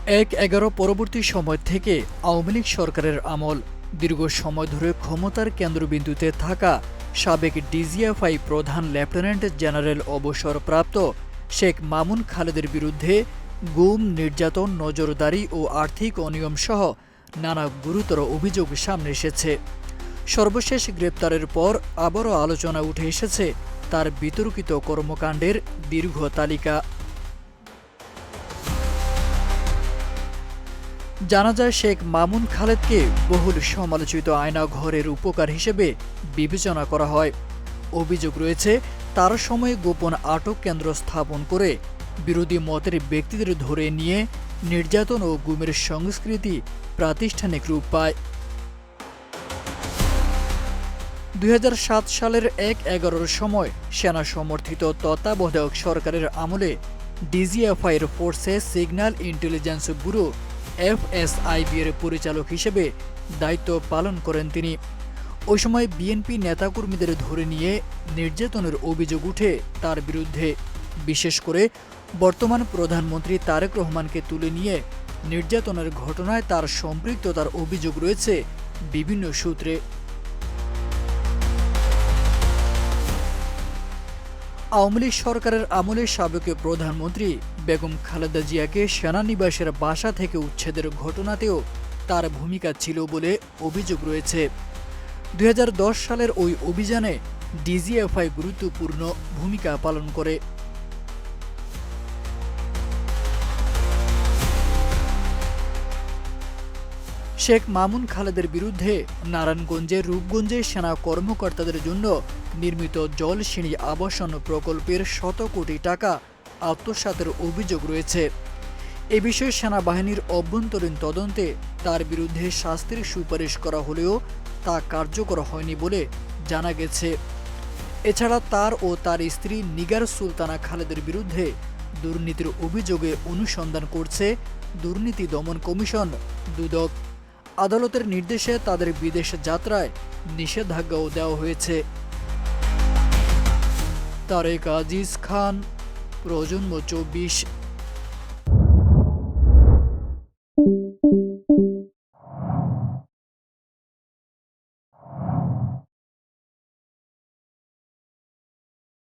১/১১ পরবর্তী সময় থেকে আওয়ামী লীগ সরকারের আমল। দীর্ঘ সময় ধরে ক্ষমতার কেন্দ্রবিন্দুতে থাকা সাবেক ডিজিএফআই প্রধান লেফটেন্যান্ট জেনারেল অবসরপ্রাপ্ত শেখ মামুন খালেদের বিরুদ্ধে গুম, নির্যাতন, নজরদারি ও আর্থিক অনিয়মসহ নানা গুরুতর অভিযোগ সামনে এসেছে। সর্বশেষ গ্রেপ্তারের পর আবারও আলোচনা উঠে এসেছে তার বিতর্কিত কর্মকাণ্ডের দীর্ঘ তালিকা। জানা যায়, শেখ মামুন খালেদকে বহুল সমালোচিত আয়নাঘরের উপকার হিসেবে বিবেচনা করা হয়। অভিযোগ রয়েছে, তার সময়ে গোপন আটক কেন্দ্র স্থাপন করে বিরোধী মতের ব্যক্তিদের ধরে নিয়ে নির্যাতন ও গুমের সংস্কৃতি প্রাতিষ্ঠানিক রূপ পায়। ২০০৭ সালের ১/১১ সময় সেনা সমর্থিত তত্ত্বাবধায়ক সরকারের আমলে ডিজিএফআইয়ের forces signal intelligence bureau FSIB এর পরিচালক হিসেবে দায়িত্ব পালন করেন তিনি। ওই সময় বিএনপি নেতাকর্মীদের ধরে নিয়ে নির্যাতনের অভিযোগ উঠে তার বিরুদ্ধে। বিশেষ করে বর্তমান প্রধানমন্ত্রী তারেক রহমানকে তুলে নিয়ে নির্যাতনের ঘটনায় তার সম্পৃক্ততার অভিযোগ রয়েছে বিভিন্ন সূত্রে। আওয়ামী লীগ সরকারের আমলে সাবেক প্রধানমন্ত্রী বেগম খালেদা জিয়াকে সেনানিবাসের বাসা থেকে উচ্ছেদের ঘটনাতেও তার ভূমিকা ছিল বলে অভিযোগ রয়েছে। ২০১০ সালের ওই অভিযানে ডিজিএফআই গুরুত্বপূর্ণ ভূমিকা পালন করে। শেখ মামুন খালেদের বিরুদ্ধে নারায়ণগঞ্জের রূপগঞ্জে সেনা কর্মকর্তাদের জন্য নির্মিত জলসিঁড়ি আবাসন প্রকল্পের শত কোটি টাকা আত্মসাতের অভিযোগ রয়েছে। এ বিষয়ে সেনাবাহিনীর অভ্যন্তরীণ তদন্তে তার বিরুদ্ধে শাস্তির সুপারিশ করা হলেও তা কার্যকর হয়নি বলে জানা গেছে। এছাড়া তার ও তার স্ত্রী নিগার সুলতানা খালেদের বিরুদ্ধে দুর্নীতির অভিযোগে অনুসন্ধান করছে দুর্নীতি দমন কমিশন দুদক। আদালতের নির্দেশে তাদের বিদেশ যাত্রায় নিষেধাজ্ঞাও দেওয়া হয়েছে। তারেক আজিজ খান, প্রজন্ম ২৪।